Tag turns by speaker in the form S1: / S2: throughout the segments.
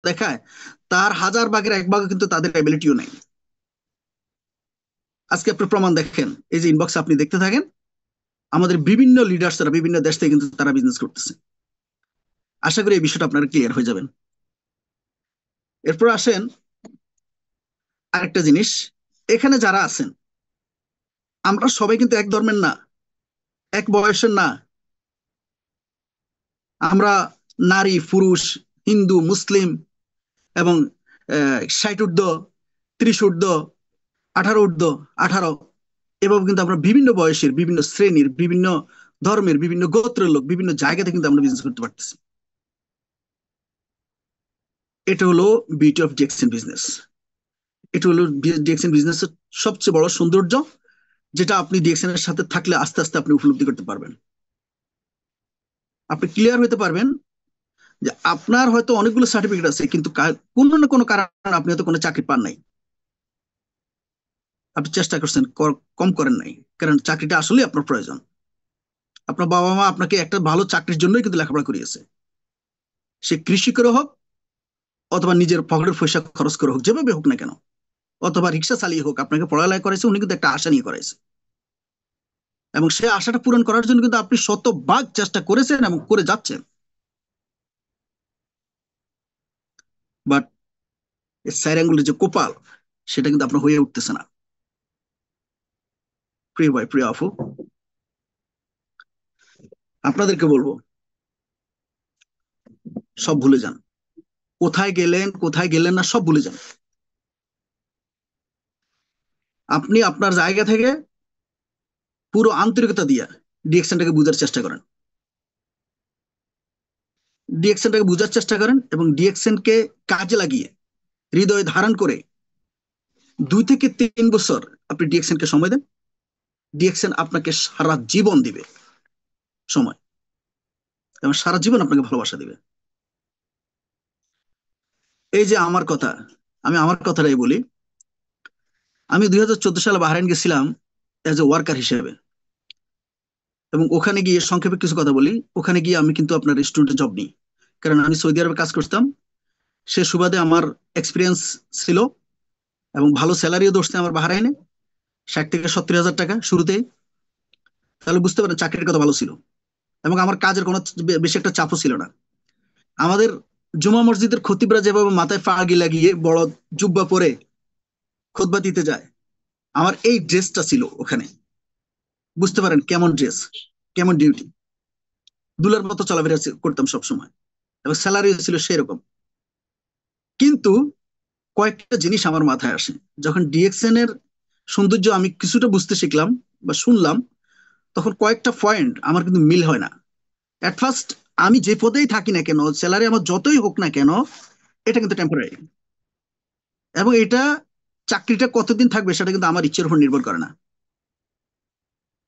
S1: দেখায়, তার 1000 ভাগের 1 ভাগও কিন্তু তাদের অ্যাবিলিটিও নেই। আজকে আপনি প্রমাণ দেখেন, এই যে ইনবক্স আপনি দেখতে থাকেন, আমাদের বিভিন্ন লিডার্সরা বিভিন্ন দেশ থেকে কিন্তু তারা বিজনেস করতেছে। আশা করি এই বিষয়টা আপনারা ক্লিয়ার হয়ে যাবেন। এরপর আসেন আরেকটা জিনিস, এখানে যারা আছেন আমরা সবাই কিন্তু এক ধর্মের না, এক বয়সের না। আমরা নারী পুরুষ, হিন্দু মুসলিম এবং 60 ঊর্ধ্ব, 30 ঊর্ধ্ব, 18 ঊর্ধ্ব, 18, এভাবে কিন্তু আমরা বিভিন্ন বয়সের, বিভিন্ন শ্রেণীর, বিভিন্ন ধর্মের, বিভিন্ন গোত্রের লোক, বিভিন্ন জায়গাতে কিন্তু আমরা বিজনেস করতে পারতেছি। এটা হলো বিউটি অফ ডিএক্সএন বিজনেস। এটা হলো ডিএক্সএন বিজনেসের সবচেয়ে বড় সৌন্দর্য, যেটা আপনি ডিএক্সএন এর সাথে থাকলে আস্তে আস্তে আপনি উপলব্ধি করতে পারবেন। আপনি ক্লিয়ার হতে পারবেন যে আপনার হয়তো অনেকগুলো সার্টিফিকেট আছে, কিন্তু কোনো না কোনো কারণে আপনি হয়তো কোনো চাকরি পান নাই। আপনি চেষ্টা করছেন, কম করেন নাই, কারণ চাকরিটা আসলে আপনার প্রয়োজন। আপনার বাবা মা আপনাকে একটা ভালো চাকরির জন্যই কিন্তু লেখাপড়া করিয়েছে, সে কৃষি করে হোক অথবা নিজের পকেটের পয়সা খরচ করে হোক, যেভাবে হোক না কেন, অথবা রিক্সা চালিয়ে হোক, আপনাকে পড়ালেখা করেছে, উনি কিন্তু একটা আশা নিয়ে করেছে, এবং সে আশাটা পূরণ করার জন্য কিন্তু আপনি শতভাগ চেষ্টা করেছেন এবং করে যাচ্ছেন। বাট চার আঙ্গুলের যে কপাল, সেটা কিন্তু আপনার হয়ে উঠতেছে না। প্রিয় ভাই, প্রিয় আফু, আপনাদেরকে বলবো সব ভুলে যান। কোথায় গেলেন কোথায় গেলেন না সব ভুলে যান। আপনি আপনার জায়গা থেকে পুরো আন্তরিকতা দিয়ে ডিএকশনটাকে বোঝার চেষ্টা করেন, ডিএকশনটাকে বোঝার চেষ্টা করেন, এবং ডিএকশনকে কাজে লাগিয়ে হৃদয়ে ধারণ করে 2 থেকে 3 বছর আপনি ডিএকশনকে সময় দেন। ডিএকশন আপনাকে সারা জীবন দিবে সময়, এবং সারা জীবন আপনাকে ভালোবাসা দিবে। এই যে আমার কথা, আমি আমার কথাটাই বলি। আমি 2014 সালে বাহরাইন গেছিলাম এজ এ ওয়ার্কার হিসেবে, এবং ওখানে গিয়ে সংক্ষেপে কিছু কথা বলি। ওখানে গিয়ে আমি কিন্তু আপনার রেস্টুরেন্টে জব নিই, কারণ আমি সৌদি আরবে কাজ করতাম। সে সুবাদে আমার এক্সপিরিয়েন্স ছিল, এবং ভালো স্যালারিও ধরছে আমার বাহরাইনে, 60 থেকে 70 হাজার টাকা শুরুতেই। তাহলে বুঝতে পারেন চাকরির কথা ভালো ছিল, এবং আমার কাজের কোনো বেশি একটা চাপও ছিল না। আমাদের জুমা মসজিদের খতিবরা যেভাবে মাথায় পাগড়ি লাগিয়ে বড় জুব্বা পরে খুতবা দিতে যায়, আমার এই ড্রেসটা ছিল ওখানে। বুঝতে পারেন কেমন ড্রেস, কেমন ডিউটি। দুলার মতো চলাফেরা করতাম সবসময়, এবং স্যালারি ছিল সেরকম। কিন্তু কয়েকটা জিনিস আমার মাথায় আসে, যখন ডিএক্সএন এর সৌন্দর্য আমি কিছুটা বুঝতে শিখলাম বা শুনলাম, তখন কয়েকটা পয়েন্ট আমার কিন্তু মিল হয় না। এট ফার্স্ট, আমি যে পদেই থাকি না কেন, স্যালারি আমার যতই হোক না কেন, এটা কিন্তু টেম্পোরারি। এবং এটা, চাকরিটা কতদিন থাকবে সেটা কিন্তু আমার ইচ্ছের উপর নির্ভর করে না।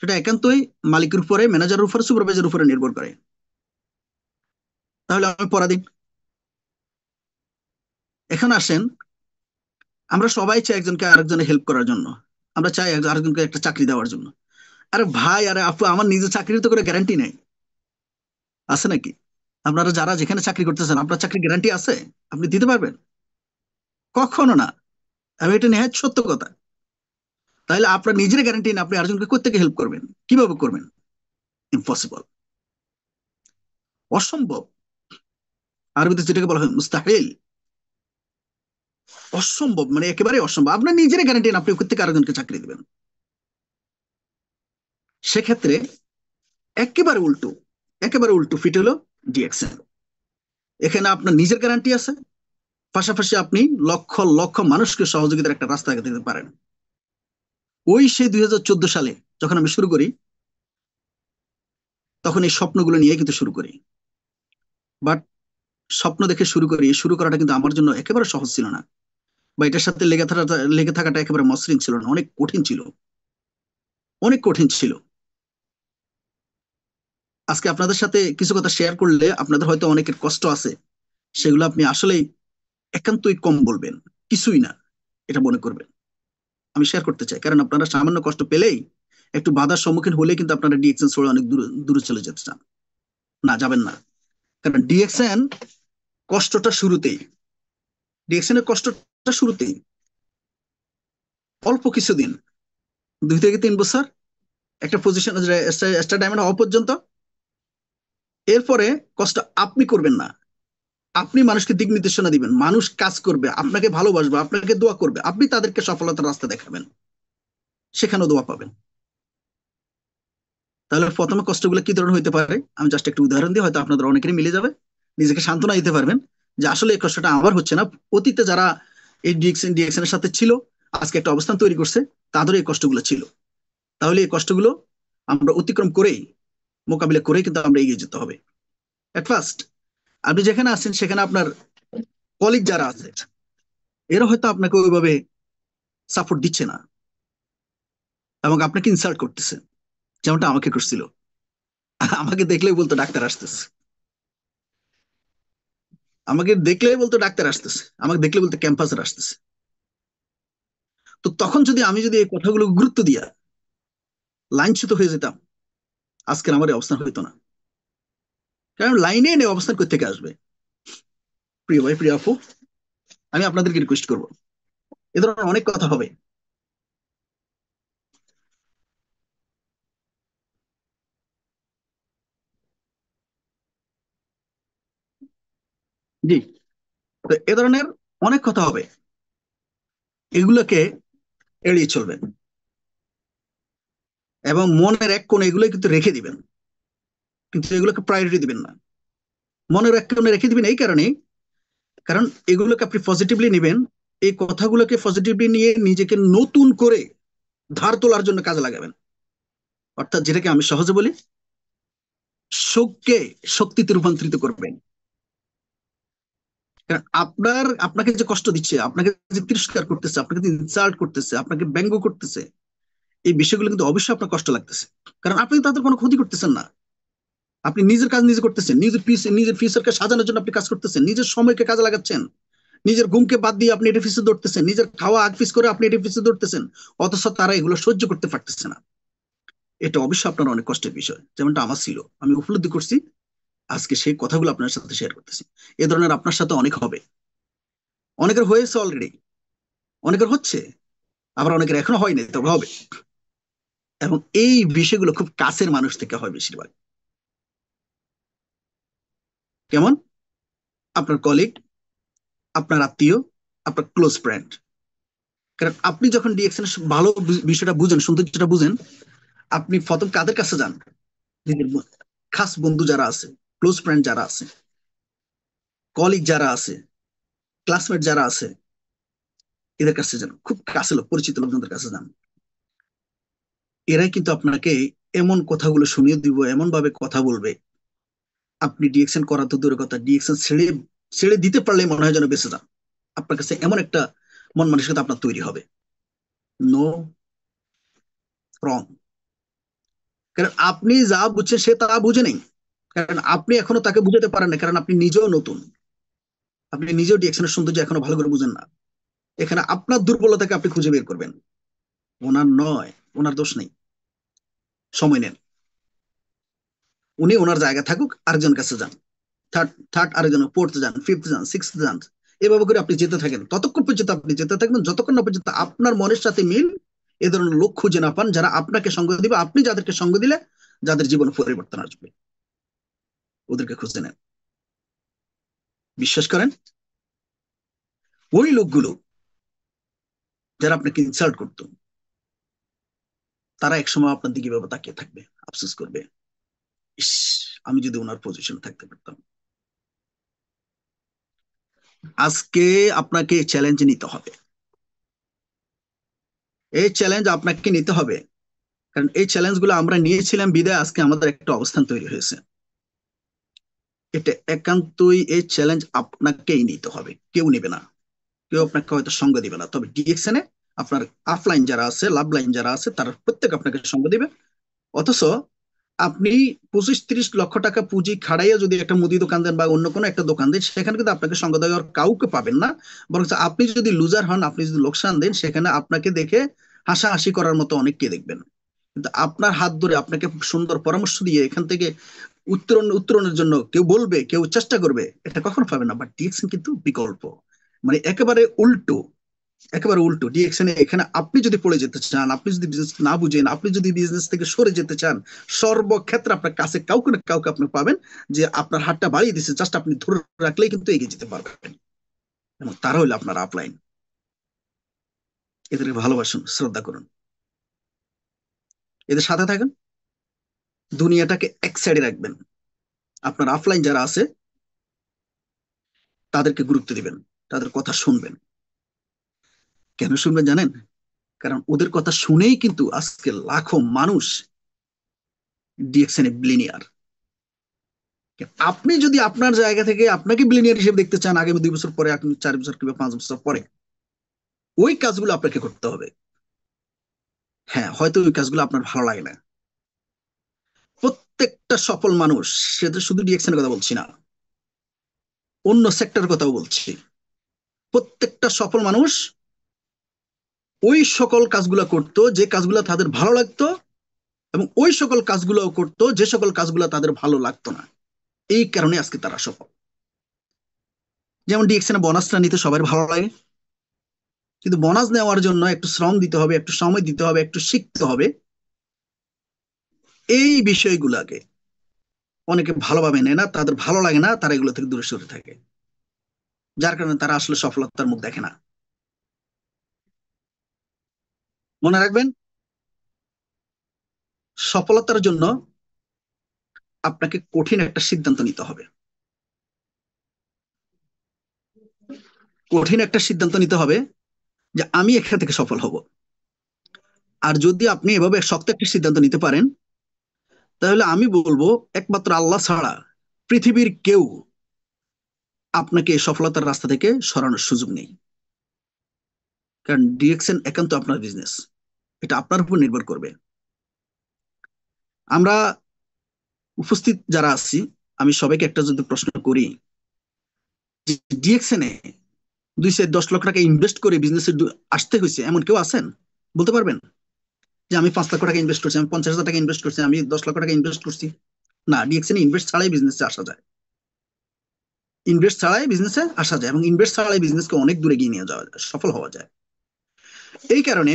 S1: সেটা একান্তই মালিকের উপরে, ম্যানেজারের উপরে, সুপারভাইজারের উপরে নির্ভর করে। তাহলে আমি পরাধীন। এখন আসেন, আমরা সবাই চাই একজনকে আরেকজনের হেল্প করার জন্য, আমরা চাই আরেকজনকে একটা চাকরি দেওয়ার জন্য। আরে ভাই, আরে আপু, আমার নিজের চাকরির তো কোনো গ্যারান্টি নেই, আছে নাকি? আপনারা যারা যেখানে চাকরি করতেছেন, আপনার চাকরি গ্যারান্টি আছে আপনি দিতে পারবেন? কখনো না। আমি এটা নেহাত সত্য কথা। তাহলে আপনার নিজের গ্যারান্টি না, আপনি আরেকজনকে কোত্থেকে হেল্প করবেন, কিভাবে করবেন? ইম্পসিবল, অসম্ভব। আরবিতে যেটাকে বলা হয় মুস্তাহিল, অসম্ভব, মানে একেবারে অসম্ভব। আপনার নিজের গ্যারান্টি না, আপনি কোত্থেকে আরেকজনকে চাকরি দিবেন? সেক্ষেত্রে একেবারে উল্টো, একেবারে উল্টো ফিট হলো ডিএক্সএন। এখানে আপনার নিজের গ্যারান্টি আছে, পাশাপাশি আপনি লক্ষ লক্ষ মানুষকে সহযোগিতার একটা রাস্তা দিতে পারেন। ওই সেই 2014 সালে যখন আমি শুরু করি, তখন এই স্বপ্নগুলো নিয়ে কিন্তু শুরু করি। বাট স্বপ্ন দেখে শুরু করি, শুরু করাটা কিন্তু আমার জন্য একেবারে সহজ ছিল না, বা এটার সাথে লেগে থাকাটা একেবারে মসৃণ ছিল না, অনেক কঠিন ছিল, অনেক কঠিন ছিল। আজকে আপনাদের সাথে কিছু কথা শেয়ার করলে আপনাদের হয়তো অনেকের কষ্ট আছে, সেগুলো আপনি আসলেই একান্তই কম বলবেন, কিছুই না এটা মনে করবেন। আমি শেয়ার করতে চাই, কারণ আপনারা সামান্য কষ্ট পেলেই, একটু বাধার সম্মুখীন হলেই কিন্তু আপনারা ডিএক্সএন ছেড়ে অনেক দূরে দূরে চলে যেতে চান। না, যাবেন না। কারণ ডিএক্সএন কষ্টটা শুরুতেই, ডিএক্সএন এর কষ্টটা শুরুতেই, অল্প কিছুদিন, 2 থেকে 3 বছর একটা পজিশন স্টার ডায়মন্ড হওয়া পর্যন্ত। এরপরে কষ্ট আপনি করবেন না, আপনি মানুষকে দিক নির্দেশনা দিবেন, মানুষ কাজ করবে, আপনাকে ভালোবাসবে, আপনাকে দোয়া করবে, আপনি তাদেরকে সফলতার রাস্তা দেখাবেন, সেখানেও দোয়া পাবেন। তাহলে প্রথমে কষ্টগুলো কি ধরনের হইতে পারে আমি জাস্ট একটা উদাহরণ দিয়ে হয়তো আপনাদের অনেকেরই মিলে যাবে, নিজেকে সান্ত্বনা দিতে পারবেন যে আসলে এই কষ্টটা আমার হচ্ছে না, অতীতে যারা এই ডিএক্সএন এর সাথে ছিল, আজকে একটা অবস্থান তৈরি করছে, তাদেরও এই কষ্টগুলো ছিল। তাহলে এই কষ্টগুলো আমরা অতিক্রম করেই, মোকাবিলা করেই কিন্তু আমরা এগিয়ে যেতে হবে। এট ফার্স্ট আপনি যেখানে আছেন সেখানে আপনার কলিগ যারা আছে, এরা হয়তো আপনাকে ওইভাবে সাপোর্ট দিচ্ছে না এবং আপনাকে ইনসাল্ট করতেছে, যেমনটা আমাকে করছিল। আমাকে দেখলেই বলতো ডাক্তার আসতেছে, আমাকে দেখলেই বলতো ডাক্তার আসতেছে, আমাকে দেখলে বলতো ক্যাম্পাসের আসতেছে। তো তখন যদি আমি যদি এই কথাগুলো গুরুত্ব দিয়া লাইনচ্যুত হয়ে যেতাম, আজকের আমার এই অবস্থান হইতো না। কারণ লাইনে এনে অবস্থান করতে থেকে আসবে। প্রিয় ভাই, প্রিয় আপু, আমি আপনাদেরকে রিকোয়েস্ট করবো, এ ধরনের অনেক কথা হবে। জি, তো এ ধরনের অনেক কথা হবে, এগুলোকে এড়িয়ে চলবেন এবং মনের এক কোণে এগুলো কিন্তু রেখে দিবেন, কিন্তু এগুলোকে প্রায়োরিটি দিবেন না। মনের এক কোণে রেখে দিবেন এই কারণে, কারণ এগুলোকে আপনি পজিটিভলি নেবেন, এই কথাগুলোকে পজিটিভলি নিয়ে নিজেকে নতুন করে ধার তোলার জন্য কাজে লাগাবেন। অর্থাৎ যেটাকে আমি সহজে বলি, শোককে শক্তিতে রূপান্তরিত করবেন। কারণ আপনাকে যে কষ্ট দিচ্ছে, আপনাকে যে তিরস্কার করতেছে, আপনাকে যে ইনসাল্ট করতেছে, আপনাকে ব্যঙ্গ করতেছে, এই বিষয়গুলো কিন্তু অবশ্যই আপনার কষ্ট লাগতেছে। কারণ আপনি তাদের কোনো ক্ষতি করতেছেন না, আপনি নিজের কাজ নিজে করতেছেন, নিজের ফিউচারকে সাজানোর জন্য আপনি কাজ করতেছেন, নিজের সময়কে কাজে লাগাচ্ছেন, নিজের ঘুমকে বাদ দিয়ে আপনি এটা পিছিয়ে দৌড়তেছেন, নিজের খাওয়া আগ পিছ করে আপনি এটা পিছিয়ে দৌড়তেছেন, অথচ তারা এগুলো সহ্য করতে পারতেছে না। এটা অবশ্যই আপনার অনেক কষ্টের বিষয়, যেমনটা আমার ছিল, আমি উপলব্ধি করছি, আজকে সেই কথাগুলো আপনার সাথে শেয়ার করতেছি। এ ধরনের আপনার সাথে অনেক হবে, অনেকের হয়েছে অলরেডি, অনেকের হচ্ছে, আবার অনেকের এখনো হয়নি, তবে হবে। এবং এই বিষয়গুলো খুব কাছের মানুষ থেকে হয় বেশিরভাগ। কেমন? আপনার কলিগ, আপনার আত্মীয়, আপনার ক্লোজ ফ্রেন্ড। কারণ আপনি যখন ডিএকশন ভালো বিষয়টা বুঝেন, সৌন্দর্যটা বুঝেন, আপনি প্রথম কাদের কাছে যান? নিজের খাস বন্ধু যারা আছে, ক্লোজ ফ্রেন্ড যারা আছে, কলিগ যারা আছে, ক্লাসমেট যারা আছে, এদের কাছে যান, খুব কাছে লোক, পরিচিত লোকজনদের কাছে যান। এরাই কিন্তু আপনাকে এমন কথাগুলো শুনিয়ে দিব, এমন ভাবে কথা বলবে, আপনি ডিএকশন করা তো দূরের কথা, ডিএকশন ছেড়ে ছেড়ে দিতে পারলে মনে হয় যেন বেঁচে যান। আপনার কাছে এমন একটা মন মানসিকতা আপনার তৈরি হবে, নো রং। কারণ আপনি যা বুঝছেন সে তা বুঝে নেই, কারণ আপনি এখনো তাকে বুঝাতে পারেন না, কারণ আপনি নিজেও নতুন, আপনি নিজেও ডিএকশনের সৌন্দর্য এখনো ভালো করে বুঝেন না। এখানে আপনার দুর্বলতাকে আপনি খুঁজে বের করবেন, ওনার নয়, ওনার দোষ নেই। সময় নেন, উনি ওনার জায়গা থাকুক, আরেকজন কাছে যান, থার্ড থার্ড আরেকজন, ফোর্থ যান, ফিফথ যান, সিক্সথ যান, এভাবে করে আপনি যেতে থাকেন, ততক্ষণ পর্যন্ত আপনি যেতে থাকবেন যতক্ষণ না পর্যন্ত আপনার মনের সাথে মিল এ ধরনের লোক খুঁজে না পান, যারা আপনাকে সঙ্গ দিবে, আপনি যাদেরকে সঙ্গ দিলে যাদের জীবনে পরিবর্তন আসবে, ওদেরকে খুঁজে নেন। বিশ্বাস করেন, ওই লোকগুলো যারা আপনাকে ইনসাল্ট করতো, তারা একসময় আপনার দিকে ভাবে তাকিয়ে থাকবে, আফসোস করবে, ইস, আমি যদি ওনার পজিশন থাকতে পারতাম। আজকে আপনাকে চ্যালেঞ্জ নিতে হবে, এই চ্যালেঞ্জ আপনাকে নিতে হবে। কারণ এই চ্যালেঞ্জ গুলো আমরা নিয়েছিলাম বিদায় আজকে আমাদের একটা অবস্থান তৈরি হয়েছে। এটা একান্তই, এই চ্যালেঞ্জ আপনাকেই নিতে হবে, কেউ নেবে না, কেউ আপনাকে হয়তো সঙ্গ দিবে না, তবে ডিএকশন এ আপনার অফলাইন যারা আছে, লাভ লাইন যারা আছে, তারা প্রত্যেক আপনাকে সঙ্গ দিবে। অথচ আপনি 25-30 লক্ষ টাকা পুঁজি খাড়াইয়া যদি একটা মুদি দোকান দেন বা অন্য কোনো একটা দোকান দেন, সেখানে কিন্তু আপনাকে সঙ্গ দেওয়ার কাউকে পাবেন না। বরং আপনি যদি লুজার হন, আপনি যদি লোকসান দেন, সেখানে আপনাকে দেখে হাসাহাসি করার মতো অনেককে দেখবেন। কিন্তু আপনার হাত ধরে আপনাকে সুন্দর পরামর্শ দিয়ে এখান থেকে উত্তরণের জন্য কেউ বলবে, কেউ চেষ্টা করবে, এটা কখনো পাবে না। বাট ডিএকশন কিন্তু বিকল্প, মানে একেবারে উল্টো, একেবারে উল্টো ডিরেকশনে। এখানে আপনি যদি পড়ে যেতে চান, আপনি যদি বিজনেস না বুঝেন, আপনি যদি বিজনেস থেকে সরে যেতে চান, সর্বক্ষেত্রে আপনার কাছে কাউকে না কাউকে আপনি পাবেন যে আপনার হাতটা বাড়িয়ে দিচ্ছে, জাস্ট আপনি ধরে রাখলেই কিন্তু এগিয়ে যেতে পারবেন, এবং তারা হইলো আপনার আপলাইন। এদেরকে ভালোবাসুন, শ্রদ্ধা করুন, এদের সাথে থাকেন, দুনিয়াটাকে এক সাইডে রাখবেন। আপনার অফলাইন যারা আছে তাদেরকে গুরুত্ব দিবেন, তাদের কথা শুনবেন। কেন শুনবেন জানেন? কারণ ওদের কথা শুনেই কিন্তু আজকে লাখো মানুষ ডিএক্সএন এ বিলিনিয়ার। আপনি যদি আপনার জায়গা থেকে আপনাকে বিলিনিয়ার হিসেবে দেখতে চান আগামী 2 বছর পরে, আপনি 4 বছর কিংবা 5 বছর পরে, ওই কাজগুলো আপনাকে করতে হবে। হ্যাঁ, হয়তো ওই কাজগুলো আপনার ভালো লাগে না। প্রত্যেকটা সফল মানুষ, সেটা শুধু ডিএক্সএন এর কথা বলছি না, অন্য সেক্টরের কথাও বলছি, প্রত্যেকটা সফল মানুষ ওই সকল কাজগুলো করতো যে কাজগুলো তাদের ভালো লাগতো, এবং ওই সকল কাজগুলো করতো যে সকল কাজগুলো তাদের ভালো লাগতো না। এই কারণে আজকে তারা সফল। যেমন ডিএক্সএন বোনাসটা নিতে সবার ভালো লাগে, কিন্তু বোনাস নেওয়ার জন্য একটু শ্রম দিতে হবে, একটু সময় দিতে হবে, একটু শিখতে হবে। এই বিষয়গুলোকে অনেকে ভালোভাবে নেয় না, তাদের ভালো লাগে না, তারা এগুলো থেকে দূরে সরে থাকে, যার কারণে তারা আসলে সফলতার মুখ দেখে না। মনে রাখবেন, সফলতার জন্য আপনাকে কঠিন একটা সিদ্ধান্ত নিতে হবে, কঠিন একটা সিদ্ধান্ত নিতে হবে যে আমি এখান থেকে সফল হব। আর যদি আপনি এভাবে শক্ত একটা সিদ্ধান্ত নিতে পারেন, তাহলে আমি বলবো একমাত্র আল্লাহ ছাড়া পৃথিবীর কেউ আপনাকে সফলতার রাস্তা থেকে সরানোর সুযোগ নেই। কারণ ডিরেকশন একান্ত আপনার বিজনেস, এটা আপনার উপর নির্ভর করবে। আমরা উপস্থিত যারা আছি, আমি সবাইকে একটা যদি প্রশ্ন করি, ডিএক্সএনে 2-10 লাখ টাকা ইনভেস্ট করে বিজনেসে আসতে হয়েছে এমন কেউ আছেন? বলতে পারবেন যে আমি 5 লাখ টাকা ইনভেস্ট করছি, আমি 50,000 টাকা ইনভেস্ট করছি, আমি 10 লাখ টাকা ইনভেস্ট করছি? না, ডিএক্সএনে ইনভেস্ট ছাড়াই বিজনেসে আসা যায়, ইনভেস্ট ছাড়াই বিজনেসে আসা যায়, এবং ইনভেস্ট ছাড়াই বিজনেসকে অনেক দূরে এগিয়ে নিয়ে যাওয়া যায়, সফল হওয়া যায়। এই কারণে,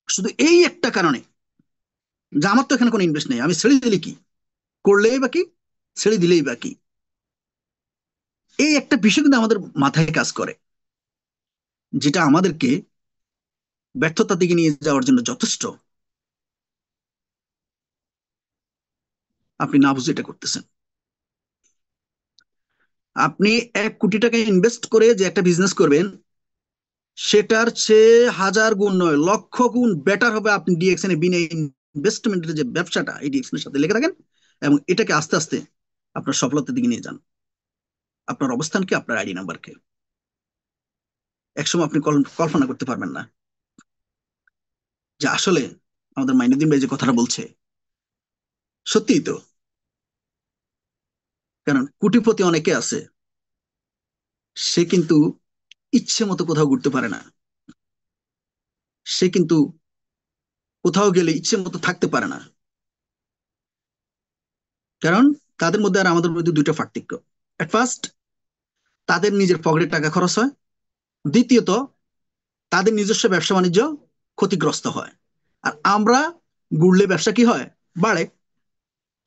S1: শুধু এই একটা কারণে, যে আমার তো এখানে কোনো ইনভেস্ট নেই, আমি ছেড়ে দিলে কি, করলেই বাকি, ছেড়ে দিলেই বাকি, এই একটা বিষয় কিন্তু আমাদের মাথায় কাজ করে, যেটা আমাদেরকে ব্যর্থতার দিকে নিয়ে যাওয়ার জন্য যথেষ্ট। আপনি না বুঝে এটা করতেছেন। আপনি 1 কোটি টাকা ইনভেস্ট করে যে একটা বিজনেস করবেন, সেটার চেয়ে হাজার গুণ নয়, লক্ষ গুণ বেটার হবে আপনি ডিএক্সএন এ বিনা ইনভেস্টমেন্টের যে ব্যবসাটা, এই ডিএক্সএন এর সাথে লেগে থাকেন, এবং এটাকে আস্তে আস্তে আপনার সফলতার দিকে নিয়ে যান। আপনার অবস্থানকে, আপনার আইডি নাম্বারকে একসময় আপনি কল্পনা করতে পারবেন না যে আসলে আমাদের মাইনুদ্দিন ভাই যে কথাটা বলছে সত্যিই তো। কারণ কোটিপতি অনেকে আছে, সে কিন্তু ইচ্ছে মতো কোথাও ঘুরতে পারে না, সে কিন্তু কোথাও গেলে ইচ্ছে মতো থাকতে পারে না। কারণ তাদের মধ্যে আর আমাদের মধ্যে দুইটা পার্থক্য। এট ফার্স্ট, তাদের নিজের পকেটে টাকা খরচ হয়। দ্বিতীয়ত, তাদের নিজস্ব ব্যবসা বাণিজ্য ক্ষতিগ্রস্ত হয়। আর আমরা ঘুরলে ব্যবসা কি হয়? বাড়ে।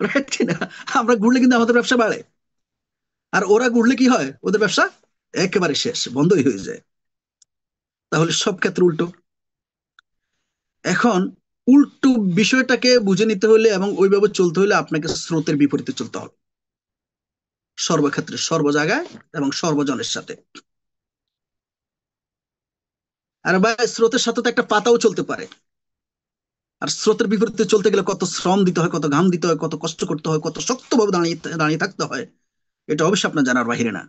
S1: রাইট কিনা? আমরা ঘুরলে কিন্তু আমাদের ব্যবসা বাড়ে, আর ওরা ঘুরলে কি হয়? ওদের ব্যবসা একেবারে শেষ, বন্ধই হয়ে যায়। তাহলে সব ক্ষেত্রে উল্টো। এখন উল্টো বিষয়টাকে বুঝে নিতে হলে এবং ওইভাবে চলতে হলে আপনাকে স্রোতের বিপরীতে চলতে হবে, সর্বক্ষেত্রে, সর্ব জায়গায়, এবং সর্বজনের সাথে। আর ভাই, স্রোতের সাথে তো একটা পাতাও চলতে পারে। আর স্রোতের বিপরীতে চলতে গেলে কত শ্রম দিতে হয়, কত ঘাম দিতে হয়, কত কষ্ট করতে হয়, কত শক্তভাবে দাঁড়িয়ে দাঁড়িয়ে থাকতে হয়, এটা অবশ্যই আপনার জানার বাহিরে না।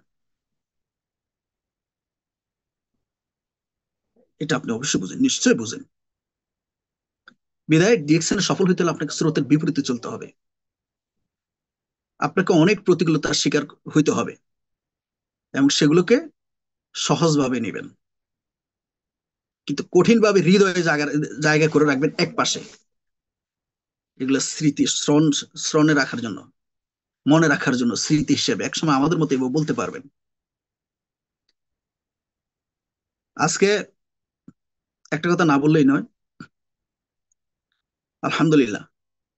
S1: এটা আপনি অবশ্যই বুঝেন, নিশ্চয়ই বুঝেন। বিধায় ডিরেকশনে সফল হতে হলে আপনাকে স্রোতের বিপরীতে চলতে হবে, আপনাকে অনেক প্রতিকূলতার শিকার হইতে হবে, এবং সেগুলোকে সহজভাবে নেবেন, কিন্তু কঠিনভাবে হৃদয়ে জায়গা জায়গা করে রাখবেন এক পাশে। এগুলো স্মৃতি, স্মরণে রাখার জন্য, মনে রাখার জন্য, স্মৃতি হিসেবে একসময় আমাদের মতো এভাবে বলতে পারবেন। আজকে একটা কথা না বললেই নয়, আলহামদুলিল্লাহ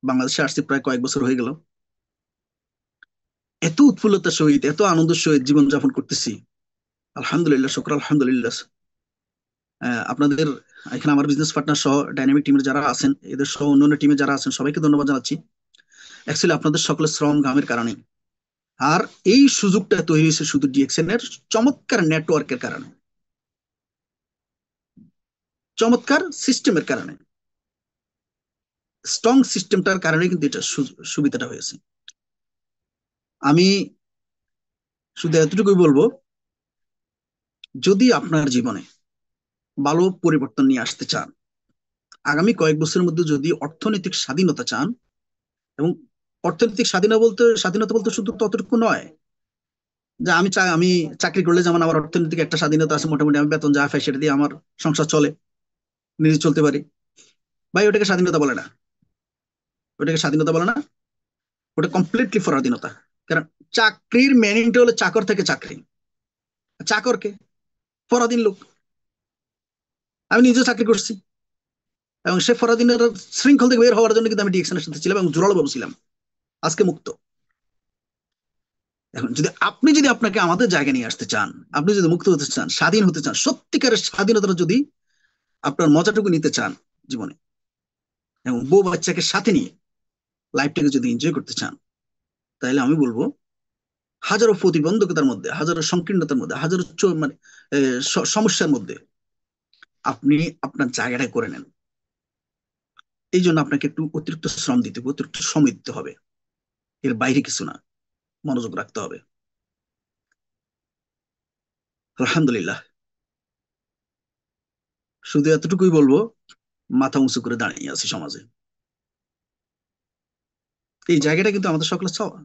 S1: বাংলাদেশে আসছি প্রায় কয়েক বছর হয়ে গেল। এত উৎফুল্লতার সহিত এত আনন্দের সহিত জীবনযাপন করতেছি, আলহামদুলিল্লাহ, শুকর আলহামদুলিল্লাহ। আপনাদের এখানে আমার বিজনেস পার্টনার সহ ডাইনামিক টিমের যারা আছেন, এদের সহ অন্যান্য টিমে যারা আছেন, সবাইকে ধন্যবাদ জানাচ্ছি। অ্যাকচুয়ালি আপনাদের সকলের শ্রম ঘামের কারণে। আর এই সুযোগটা তৈরি হয়েছে শুধু ডিএক্সএন এর চমৎকার নেটওয়ার্কের কারণে, চমৎকার সিস্টেমের কারণে, স্ট্রং সিস্টেমটার কারণে কিন্তু এটা সুবিধাটা হয়েছে। আমি শুধু এতটুকুই বলবো, যদি আপনার জীবনে ভালো পরিবর্তন নিয়ে আসতে চান, আগামী কয়েক বছরের মধ্যে যদি অর্থনৈতিক স্বাধীনতা চান, এবং অর্থনৈতিক স্বাধীনতা বলতে শুধু ততটুকু নয় যে আমি চাকরি করলে যেমন আমার অর্থনৈতিক একটা স্বাধীনতা আছে, মোটামুটি আমি বেতন যা পাই সেটা দিয়ে আমার সংসার চলে, নিজে চলতে পারি। ভাই, ওটাকে স্বাধীনতা বলে না। ওটাকে স্বাধীনতা বলে না, ওটা কমপ্লিটলি পরাধীনতা। কারণ চাকরির মেনিংটা হলো চাকর থেকে চাকরি, চাকরকে পরাধীন লোক। আমি নিজে চাকরি করছি, এবং সে পরাধীনের শৃঙ্খল থেকে বের হওয়ার জন্য কিন্তু আমি ডিএকশনের সাথে ছিলাম এবং জোরালো ছিলাম। আজকে মুক্ত। এখন যদি আপনাকে আমাদের জায়গায় নিয়ে আসতে চান, আপনি যদি মুক্ত হতে চান, স্বাধীন হতে চান, সত্যিকারের স্বাধীনতা যদি আপনার মজাটুকু নিতে চান জীবনে, এবং বউ বাচ্চাকে সাথে নিয়ে লাইফটাকে যদি এনজয় করতে চান, তাহলে আমি বলবো হাজারো প্রতিবন্ধকতার মধ্যে, হাজারো সংকীর্ণতার মধ্যে, হাজারো মানে সমস্যার মধ্যে আপনি আপনার জায়গাটা করে নেন। এই জন্য আপনাকে একটু অতিরিক্ত শ্রম দিতে হবে, অতিরিক্ত সময় দিতে হবে। এর বাইরে কিছু না, মনোযোগ রাখতে হবে। আলহামদুলিল্লাহ, শুধু এতটুকুই বলবো, মাথা উঁচু করে দাঁড়িয়ে আছি সমাজে। এই জায়গাটা কিন্তু আমাদের সকলের চাওয়া।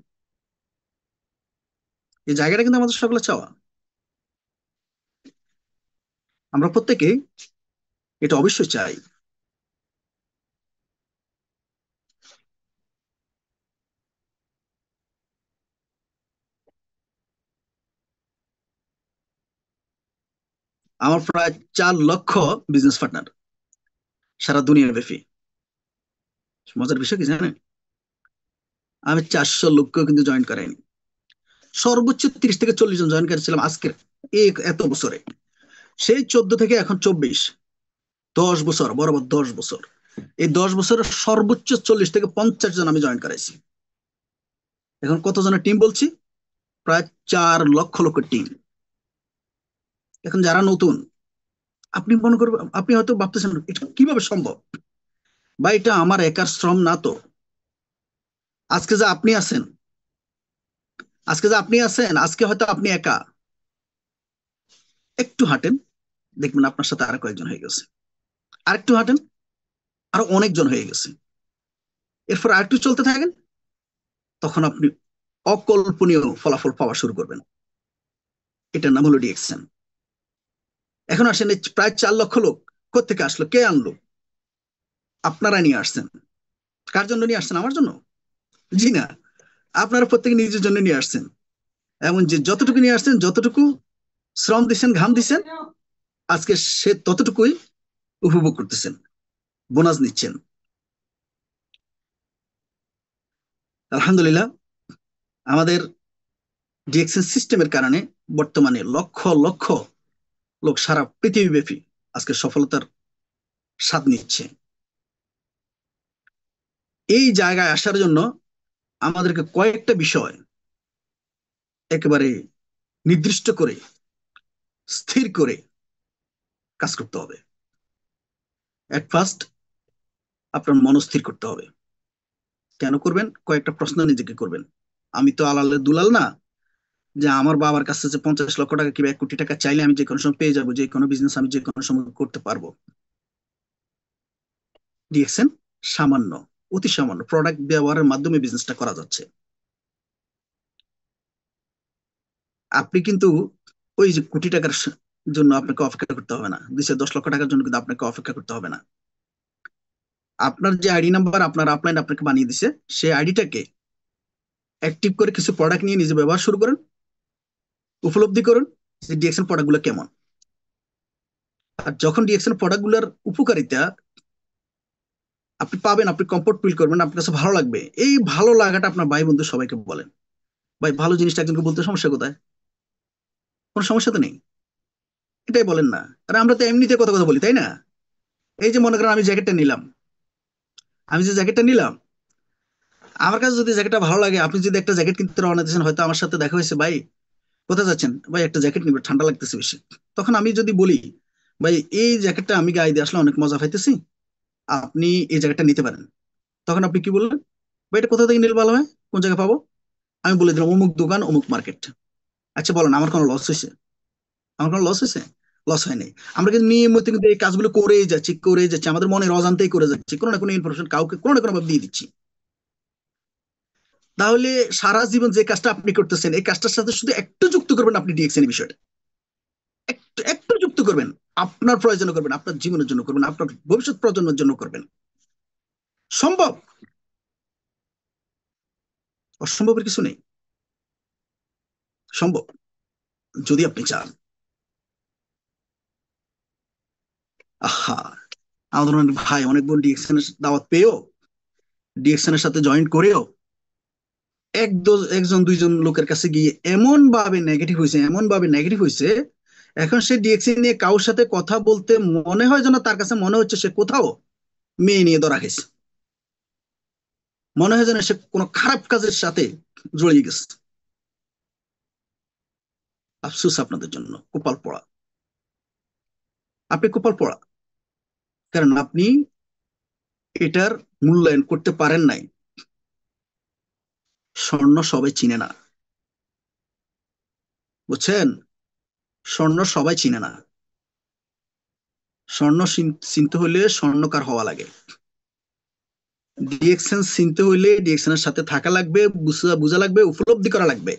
S1: এই জায়গাটা কিন্তু আমাদের সকলের চাওয়া। আমরা প্রত্যেকেই এটা অবশ্যই চাই। আমার প্রায় 4 লক্ষ বিজনেস পার্টনার, সারা দুনিয়া ব্যাপী। মজার বিষয় কি জানেন, আমি 400 লোককেও কিন্তু জয়েন করাইনি। সর্বোচ্চ 30 থেকে 40 জন জয়েন করেছিলাম আজকের এত বছরে। সেই 14 থেকে এখন 24, 10 বছর, বরাবর 10 বছর। এই 10 বছরের সর্বোচ্চ 40 থেকে 50 জন আমি জয়েন করাইছি। এখন কতজনের টিম বলছি? প্রায় 4 লক্ষ লোকের টিম। এখন যারা নতুন, আপনি মনে করবেন, আপনি হয়তো ভাবতেছেন এটা কিভাবে সম্ভব, বা এটা আমার একার শ্রম না তো। আজকে যে আপনি আছেন, আজকে হয়তো আপনি একা। একটু হাঁটেন, দেখবেন আপনার সাথে আরো কয়েকজন হয়ে গেছে। আরেকটু হাঁটেন, আরো অনেকজন হয়ে গেছে। এরপর আরেকটু চলতে থাকেন, তখন আপনি অকল্পনীয় ফলাফল পাওয়া শুরু করবেন। এটার নাম হলো ডিএকশন। এখন আসেন, এই প্রায় 4 লক্ষ লোক কোত্থেকে আসলো, কে আনলো? আপনারা নিয়ে আসছেন। কার জন্য নিয়ে আসছেন? আমার জন্য? জি না, আপনারা প্রত্যেকে নিজের জন্য নিয়ে আসছেন। এমন যে যতটুকু নিয়ে আসছেন, যতটুকু শ্রম দিচ্ছেন, ঘাম দিচ্ছেন, আজকে সে ততটুকুই উপভোগ করতেছেন, বোনাস নিচ্ছেন। আলহামদুলিল্লাহ, আমাদের ডিএক্সএন সিস্টেমের কারণে বর্তমানে লক্ষ লক্ষ লোক সারা পৃথিবীব্যাপী আজকে সফলতার স্বাদ নিচ্ছে। এই জায়গায় আসার জন্য আমাদেরকে কয়েকটা বিষয় একেবারে নির্দিষ্ট করে, স্থির করে কাজ করতে হবে। এট ফার্স্ট, আপনার মনস্থির করতে হবে। কেন করবেন? কয়েকটা প্রশ্ন নিজেকে করবেন। আমি তো আলালের দুলাল না, যে আমার বাবার কাছে যে 50 লক্ষ টাকা কিংবা 1 কোটি টাকা চাইলে আমি যে কোনো সময় পেয়ে যাবো, যে কোনো বিজনেস আমি যে কোনো সময় করতে পারবো। ডিএক্সএন সামান্য, অতি সামান্য প্রোডাক্ট ব্যবহারের মাধ্যমে বিজনেসটা করা যাচ্ছে। আপনি কিন্তু ওই যে কোটি টাকার জন্য আপনাকে অপেক্ষা করতে হবে না, 210 লক্ষ টাকার জন্য কিন্তু আপনাকে অপেক্ষা করতে হবে না। আপনার যে আইডি নাম্বার আপনার আপলাইন আপনাকে বানিয়ে দিছে, সেই আইডিটাকে অ্যাক্টিভ করে কিছু প্রোডাক্ট নিয়ে নিজে ব্যবহার শুরু করেন, উপলব্ধি করুন যে ডিএক্সএন প্রোডাক্ট গুলো কেমন। আর যখন ডিএক্সএন প্রোডাক্ট গুলার উপকারিতা আপনি পাবেন, আপনি কমফোর্ট ফিল করবেন, আপনার কাছে ভালো লাগবে, এই ভালো লাগাটা আপনার ভাই বন্ধু সবাইকে বলেন। ভাই ভালো জিনিসটা একজনকে বলতে সমস্যা কোথায়? কোনো সমস্যা তো নেই, এটাই বলেন না। আর আমরা তো এমনিতে কথা কথা বলি, তাই না? এই যে মনে করেন আমি জ্যাকেটটা নিলাম, আমি যে জ্যাকেটটা নিলাম, আমার কাছে যদি জ্যাকেটটা ভালো লাগে, আপনি যদি একটা জ্যাকেট কিনতে রওনা দিয়েছেন, হয়তো আমার সাথে দেখা হয়েছে, ভাই কোথায় যাচ্ছেন, ভাই একটা জ্যাকেট নিবে, ঠান্ডা লাগতেছে বেশি। তখন আমি যদি বলি, ভাই এই জ্যাকেটটা আমি গায়ে দিয়ে আসলে অনেক মজা পাইতেছি, আপনি এই জ্যাকেটটা নিতে পারেন, তখন আপনি কি বললেন? ভাই এটা কোথা থেকে নিলে ভালো হয়, কোন জায়গায় পাবো? আমি বলে দিলাম অমুক দোকান, অমুক মার্কেট। আচ্ছা বলেন, আমার কোনো লস হয়েছে? আমার কোনো লস হয়েছে? লস হয়নি। আমরা কিন্তু নিয়মিত কিন্তু এই কাজগুলো করেই যাচ্ছি, আমাদের মনের অজান্তেই করে যাচ্ছি, কোনো না কোনো ইনফরমেশন কাউকে কোনো না কোনো ভাবে দিয়ে দিচ্ছি। তাহলে সারা জীবন যে কাজটা আপনি করতেছেন, এই কাজটার সাথে শুধু একটু যুক্ত করবেন আপনি ডিএক্সএন বিষয়টা, একটু একটু যুক্ত করবেন, আপনার প্রয়োজনে করবেন, আপনার জীবনের জন্য করবেন, আপনার ভবিষ্যৎ প্রজন্মের জন্য করবেন। সম্ভব, অসম্ভবের কিছু নেই, সম্ভব যদি আপনি চান। আহা, আমাদের অনেক ভাই অনেক বোন ডিএক্সএন এর দাওয়াত পেয়েও, ডিএক্সএন এর সাথে জয়েন করেও একজন দুইজন লোকের কাছে গিয়ে এমন ভাবে নেগেটিভ হয়েছে, এখন সে ডিএক্সএন নিয়ে কারোর সাথে কথা বলতে মনে হয় যেন তার কাছে মনে হচ্ছে সে কোথাও মেয়ে নিয়ে ধরা খেয়েছে, মনে হয় যেন সে কোনো খারাপ কাজের সাথে জড়িয়ে গেছে। আফসোস আপনাদের জন্য, কপাল পড়া, আপনি কপাল পড়া, কারণ আপনি এটার মূল্যায়ন করতে পারেন নাই। স্বর্ণ সবাই চিনে না, বুঝছেন? স্বর্ণ সবাই চিনে না, স্বর্ণ চিনতে হলে স্বর্ণকার হওয়া লাগে, ডিএক্সএন চিনতে হইলে ডিএক্সএন এর সাথে থাকা লাগবে, বুঝা বুঝা লাগবে, উপলব্ধি করা লাগবে,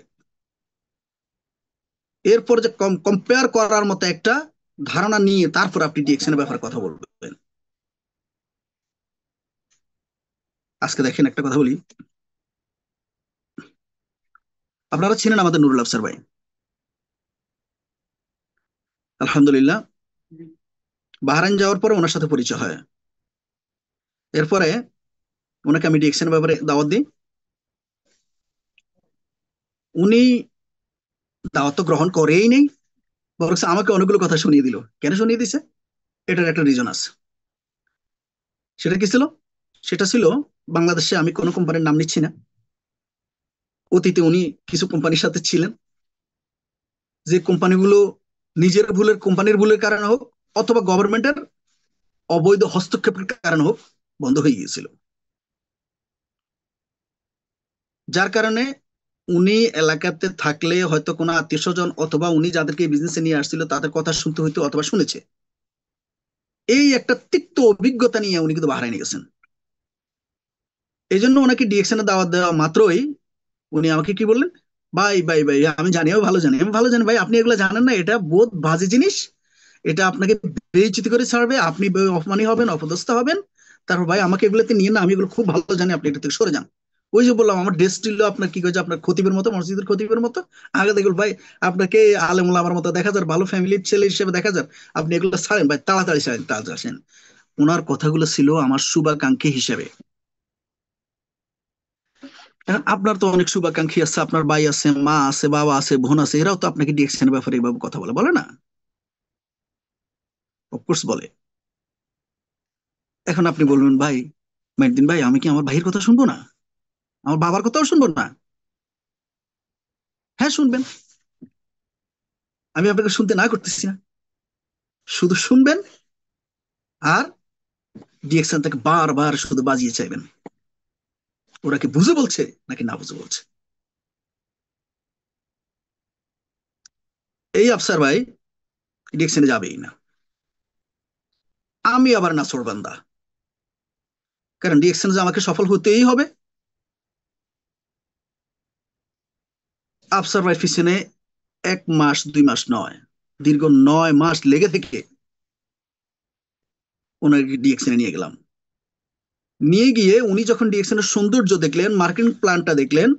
S1: এরপর যে কম্পেয়ার করার মতো একটা ধারণা নিয়ে তারপর আপনি ডিএক্সএন এর ব্যাপারে কথা বলবেন। আজকে দেখেন একটা কথা বলি, আপনারা চিনেন আমাদের নুরুল আফসার ভাই, আলহামদুলিল্লাহ বাহরাইন যাওয়ার পরে ওনার সাথে পরিচয় হয়। এরপরে ওনাকে আমি ডিএক্সএন এর ব্যাপারে দাওয়াত দিই, উনি দাওয়াত তো গ্রহণ করেই নেই, বরং আমাকে অনেকগুলো কথা শুনিয়ে দিল। কেন শুনিয়ে দিছে? এটার একটা রিজন আছে। সেটা কি ছিল? সেটা ছিল, বাংলাদেশে আমি কোনো কোম্পানির নাম নিচ্ছি না, অতীতে উনি কিছু কোম্পানির সাথে ছিলেন, যে কোম্পানিগুলো নিজের ভুলের, কোম্পানির ভুলের কারণে হোক অথবা গভর্নমেন্টের অবৈধ হস্তক্ষেপের কারণে হোক বন্ধ হয়ে গিয়েছিল, যার কারণে উনি এলাকাতে থাকলে হয়তো কোনো আত্মীয় স্বজন অথবা উনি যাদেরকে বিজনেসে নিয়ে আসছিল তাদের কথা শুনতে হইতো অথবা শুনেছে, এই একটা তিক্ত অভিজ্ঞতা নিয়ে উনি কিন্তু বাহরাইনে গেছেন। এই জন্য ওনাকে ডিএক্সএন এ দাওয়াত দেওয়া মাত্রই উনি আমাকে কি বললেন, ভাই ভাই ভাই আমি জানি, আমি ভালো জানি ভাই, আপনি এগুলো জানেন না, এটা বোধ বাজে জিনিস, এটা আপনাকে বেইজ্জতি করে ছাড়বে, আপনি অপমানী হবেন, অপদস্থ হবেন। তারপর ভাই আমাকে এগুলোতে নিয়ে না, আমি এগুলো খুব ভালো জানি, আপনি এটা থেকে সরে যান। ওই যে বললাম আমার ড্রেস ছিল আপনার কি কয়েছে, আপনার খতিবের মতো, মসজিদের খতিবের মতো। আগে দেখুন ভাই, আপনাকে আলেমুল আমার মতো দেখা যার, ভালো ফ্যামিলির ছেলে হিসেবে দেখা যার, আপনি এগুলো ছাড়েন ভাই, তাড়াতাড়ি ছাড়েন, তাড়াতাড়ি আসেন। ওনার কথাগুলো ছিল আমার শুভাকাঙ্ক্ষী হিসেবে। এখন আপনার তো অনেক শুভাকাঙ্ক্ষী আছে, আপনার ভাই আছে, মা আছে, বাবা আছে, বোন আছে, এরাও তো আপনাকে ডিএক্সএন এর ব্যাপারে এইভাবে কথা বলে, বলে না? অফকোর্স বলে। এখন আপনি বলবেন, ভাই মাইনুদ্দিন ভাই, আমি কি আমার ভাইয়ের কথা শুনবো না? আমার বাবার কথাও শুনবো না? হ্যাঁ শুনবেন, আমি আপনাকে শুনতে না করতেছি না, শুধু শুনবেন, আর ডিএক্সএন থেকে বারবার শুধু বাজিয়ে চাইবেন ওরা কি বুঝে বলছে নাকি না বুঝে বলছে। এই আফসার ভাই ডিএক্সএনে যাবেই না, আমি আবার নাছোড় বান্দা, কারণ ডিএক্সএন যে আমাকে সফল হতেই হবে। আফসার ভাই পিছনে 1 মাস 2 মাস নয়, দীর্ঘ 9 মাস লেগে থেকে ওনাকে ডিএক্সএনে নিয়ে গেলাম। নিয়ে গিয়ে উনি যখন ডিএক্সএন এর সৌন্দর্য দেখলেন, মার্কেটিং প্ল্যানটা দেখলেন,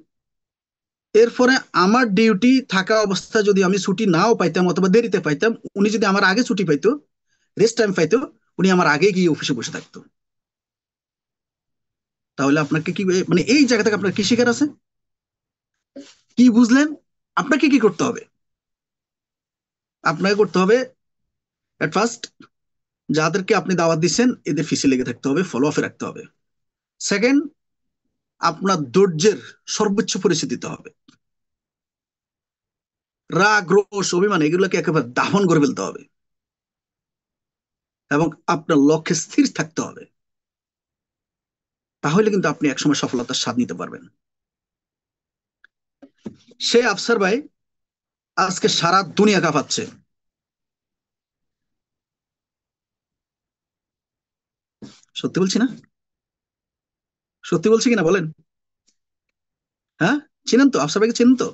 S1: এরপরে আমার ডিউটি থাকা অবস্থায় যদি আমি ছুটি নাও পাইতাম অথবা দেরিতে পাইতাম, উনি যদি আমার আগে ছুটি পাইতো, রেস্ট টাইম পাইতো, উনি আমার আগে গিয়ে অফিসে বসে থাকতো। তাহলে আপনাকে কি মানে এই জায়গা থেকে আপনার কি শিকার আছে, কি বুঝলেন? আপনাকে কি করতে হবে? আপনাকে করতে হবে এট ফার্স্ট, যাদেরকে আপনি দাওয়াত দিচ্ছেন এদের ফিসে লেগে থাকতে হবে, ফলো আপে রাখতে হবে। সেকেন্ড, আপনার ধৈর্যের সর্বোচ্চ পরিচয় দিতে হবে। রাগ, রোষ, অভিমান এগুলোকে একেবারে দাহন করে ফেলতে হবে এবং আপনার লক্ষ্যে স্থির থাকতে হবে। তাহলে কিন্তু আপনি একসময় সফলতার স্বাদ নিতে পারবেন। সে আফসার ভাই আজকে সারা দুনিয়া কাঁপাচ্ছে। সত্যি বলছি না? সত্যি বলছি কিনা বলেন? হ্যাঁ, চিনেন তো আফসার ভাইকে? চিনেন তো?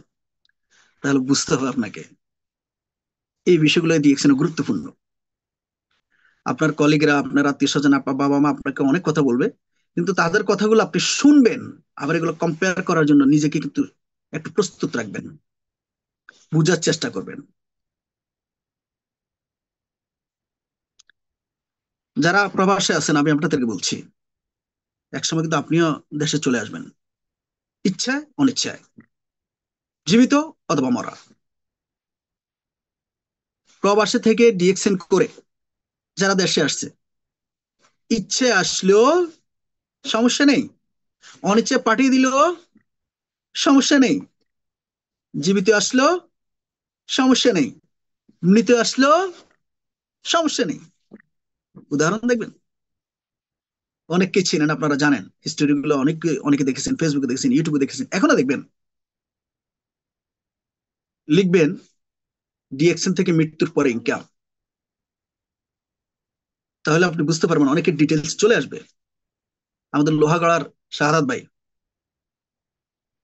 S1: তাহলে বুঝতে হবে আপনাকে এই বিষয়গুলো ডিএকশনে গুরুত্বপূর্ণ। আপনার কলিগরা, আপনার আত্মীয় স্বজন, আপনার বাবা মা আপনাকে অনেক কথা বলবে, কিন্তু তাদের কথাগুলো আপনি শুনবেন, আবার এগুলো কম্পেয়ার করার জন্য নিজেকে কিন্তু একটু প্রস্তুত রাখবেন, বুঝার চেষ্টা করবেন। যারা প্রবাসে আছেন আমি আপনাদেরকে বলছি, একসময় কিন্তু আপনিও দেশে চলে আসবেন, ইচ্ছায় অনিচ্ছায়, জীবিত অথবা মরা। প্রবাসে থেকে ডিএক্সএন করে যারা দেশে আসছে, ইচ্ছে আসলেও সমস্যা নেই, অনিচ্ছে পাঠিয়ে দিলেও সমস্যা নেই, জীবিত আসলেও সমস্যা নেই, মৃত আসলেও সমস্যা নেই। উদাহরণ দেখবেন, অনেককে চিনেন, আপনারা জানেন হিস্টোরি গুলো, অনেকে অনেকে দেখেছেন, ফেসবুকে দেখেছেন, ইউটিউবে দেখেছেন, এখনো দেখবেন, লিখবেন ডিএক্সএন থেকে মৃত্যুর পরে ইনকাম, তাহলে আপনি বুঝতে পারবেন, অনেকের ডিটেলস চলে আসবে। আমাদের লোহাগড়ার শাহাদাত ভাই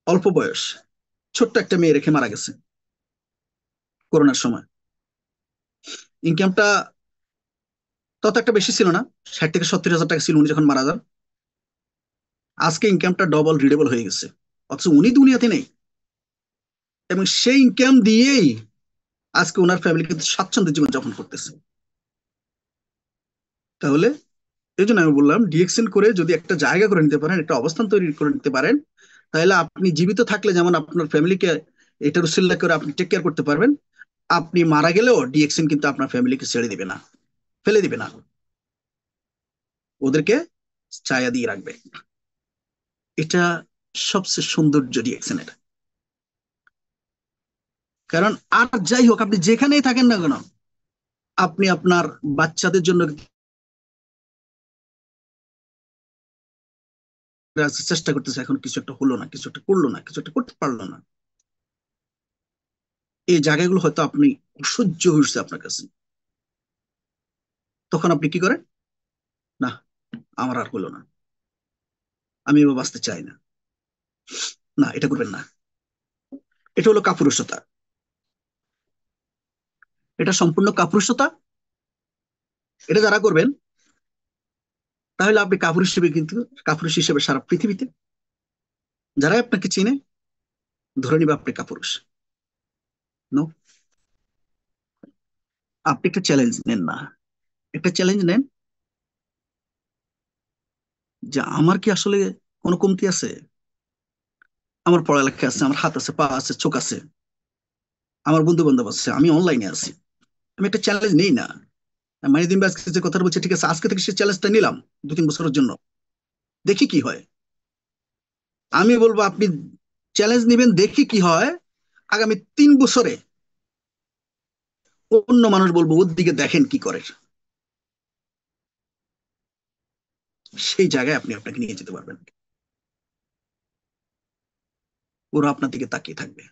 S1: অল্প বয়স, ছোট্ট একটা মেয়ে রেখে মারা গেছে করোনার সময়। ইনকামটা তত একটা বেশি ছিল না, 60 থেকে 70 হাজার টাকা ছিল উনি যখন মারা যান। আজকে ইনকামটা ডবল রিডেবল হয়ে গেছে, অথচ উনি দুনিয়াতে নেই, এবং সেই ইনকাম দিয়েই আজকে ওনার ফ্যামিলি কিন্তু স্বাচ্ছন্দ্যের জীবন যাপন করতেছে। তাহলে এই জন্য আমি বললাম, ডিএক্সএন করে যদি একটা জায়গা করে নিতে পারেন, একটা অবস্থান তৈরি করে নিতে পারেন, তাহলে আপনি জীবিত থাকলে যেমন আপনার ফ্যামিলিকে এটার উসিলা করে আপনি টেক কেয়ার করতে পারবেন, আপনি মারা গেলেও ডিএক্সএন কিন্তু আপনার ফ্যামিলিকে ছেড়ে দিবে না, ফেলে দিবে না, ওদেরকে ছায়া দিয়ে রাখবে। এটা সবচেয়ে সৌন্দর্য ডিএক্সএন এর। কারণ আর যাই হোক, আপনি যেখানেই থাকেন না কেন, আপনি আপনার বাচ্চাদের জন্য চেষ্টা করতেছে, এখন কিছু একটা হলো না, কিছু একটা করলো না, কিছু একটা করতে পারলো না। এই জায়গাগুলো হয়তো আপনি অসহ্য হয়েছে আপনার কাছে, তখন আপনি কি করেন? না, আমার আর হলো না, আমি এবার বাঁচতে চাই না। না, এটা করবেন না। এটা হলো কাপুরুষতা, এটা সম্পূর্ণ কাপুরুষতা। এটা যারা করবেন, তাহলে আপনি কাপুরুষ হিসেবে কিন্তু, কাপুরুষ হিসেবে সারা পৃথিবীতে যারা আপনাকে চিনে ধরে নিবে আপনি কাপুরুষ। নো, আপনি একটা চ্যালেঞ্জ নেন না, একটা চ্যালেঞ্জ নেন যে আমার কি আসলে কোনো কমতি আছে? আমার পড়ালেখা আছে, আমার হাত আছে, পা আছে, চোখ আছে, আমার বন্ধু বান্ধব আছে, আমি অনলাইনে আছি, আমি একটা চ্যালেঞ্জ নেই না? মাইদিন ভাই আজকে যে কথা বলছে, ঠিক আছে, আজকে থেকে সে চ্যালেঞ্জটা নিলাম 2-3 বছরের জন্য, দেখি কি হয়। আমি বলবো আপনি চ্যালেঞ্জ নিবেন, দেখি কি হয়। আগামী 3 বছরে অন্য মানুষ বলবো ওর দিকে দেখেন কি করে, সেই জায়গায় আপনি আপনাকে নিয়ে যেতে পারবেন। ওরা আপনার দিকে তাকিয়ে থাকবে,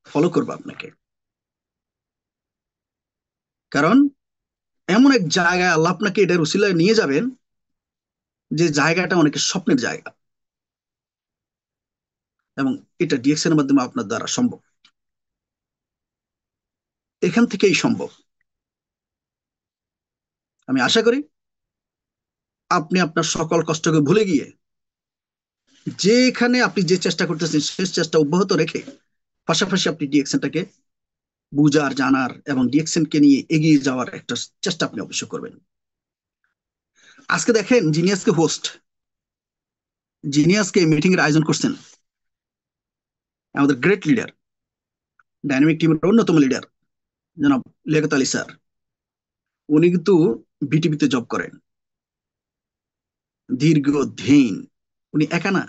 S1: ফলো করবে আপনাকে। কারণ এমন এক জায়গায় আল্লাহ আপনাকে এটার উসিলায় নিয়ে যাবেন, যে জায়গাটা অনেকের স্বপ্নের জায়গা, এবং এটা ডিএক্সএন এর মাধ্যমে আপনার দ্বারা সম্ভব, এখান থেকেই সম্ভব। আমি আশা করি আপনি আপনার সকল কষ্টকে ভুলে গিয়ে, যেখানে আপনি যে চেষ্টা করতেছেন সেই চেষ্টা অব্যাহত রেখে, পাশাপাশি আপনি ডিএক্সএনটাকে বুঝার, জানার এবং ডিএক্সএন কে নিয়ে এগিয়ে যাওয়ার একটা চেষ্টা আপনি অবশ্যই করবেন। আজকে দেখেন জিনিয়াসকে মিটিং এর আয়োজন করছেন আমাদের গ্রেট লিডার, ডাইনামিক টিমের অন্যতম লিডার জনাব লিয়াকত আলী স্যার। উনি কিন্তু বিটিভিতে জব করেন দীর্ঘদিন। উনি একা না,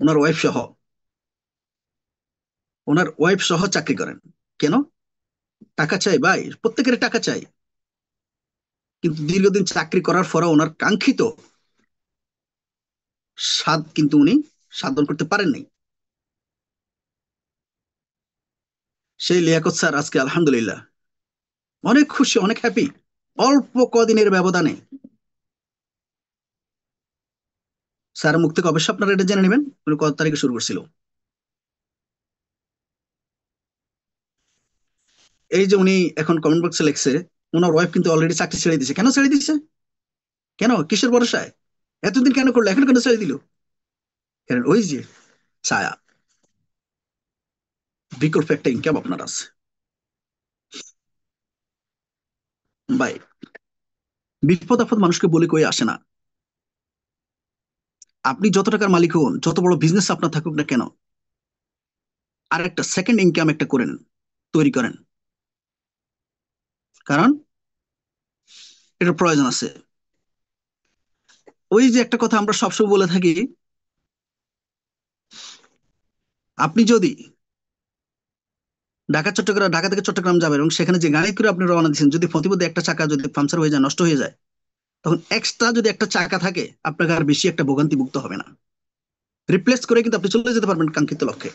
S1: ওনার ওয়াইফ সহ, চাকরি করেন। কেন? টাকা চাই ভাই, প্রত্যেকের টাকা চাই। কিন্তু দীর্ঘদিন চাকরি করার পরও ওনার কাঙ্ক্ষিত স্বাদ কিন্তু উনি সাধন করতে পারেন নাই। সেই লিয়াকত স্যার আজকে আলহামদুলিল্লাহ অনেক খুশি, অনেক হ্যাপি। অল্প কদিনের ব্যবধানে স্যার মুখ থেকে অবশ্যই আপনারা এটা জেনে নেবেন উনি কত তারিখে শুরু করছিল। এই যে উনি এখন কমেন্ট বক্সে লিখছে ওনার ওয়াইফ কিন্তু অলরেডি চাকরি ছেড়ে দিয়েছে। কেন ছেড়ে দিয়েছে? কেন? কিসের ভরসায়? এতদিন কেন করলো, এখন কেন ছেড়ে দিল? কারণ ওই যে ছায়া, বিকল্প একটা ইনকাম আপনার আছে ভাই। বিপদ আপদ মানুষকে বলে কই আসে না। আপনি যত টাকার মালিক হন, যত বড় বিজনেস আপনার থাকুক না কেন, আর একটা সেকেন্ড ইনকাম একটা করেন, তৈরি করেন। কারণ এটার প্রয়োজন আছে। ওই যে একটা কথা আমরা সবসময় বলে থাকি, আপনি যদি ঢাকা থেকে চট্টগ্রাম যাবেন এবং সেখানে যে গাড়ি করে আপনি রওনা দিচ্ছেন, যদি প্রতিপদে একটা চাকা যদি পাংচার হয়ে যায়, নষ্ট হয়ে যায়, তখন এক্সট্রা যদি একটা চাকা থাকে আপনাকে আর বেশি একটা ভোগান্তি ভুগতে হবে না। রিপ্লেস করে কিন্তু আপনি চলে যেতে পারবেন কাঙ্ক্ষিত লক্ষ্যে।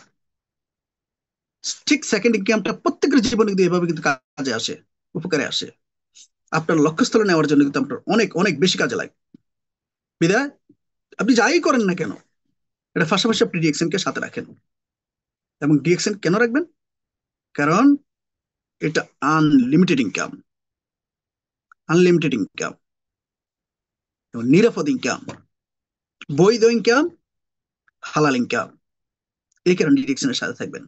S1: ঠিক সেকেন্ড ইনকামটা প্রত্যেকের জীবনে কিন্তু এভাবে কিন্তু কাজে আসে, উপকারে আসে। আপনার লক্ষ্যস্থলে নেওয়ার জন্য কিন্তু আপনার অনেক অনেক বেশি কাজে লাগে। বিদায় আপনি যাই করেন না কেন, এটা পাশাপাশি আপনি ডিএক্সএন কে সাথে রাখেন। এবং ডিএক্সএন কেন রাখবেন? কারণ এটা আনলিমিটেড ইনকাম, আনলিমিটেড ইনকাম এবং নিরাপদ ইনকাম, বৈধ ইনকাম, হালাল ইনকাম। এই কারণে ডিএক্সএন এর সাথে থাকবেন।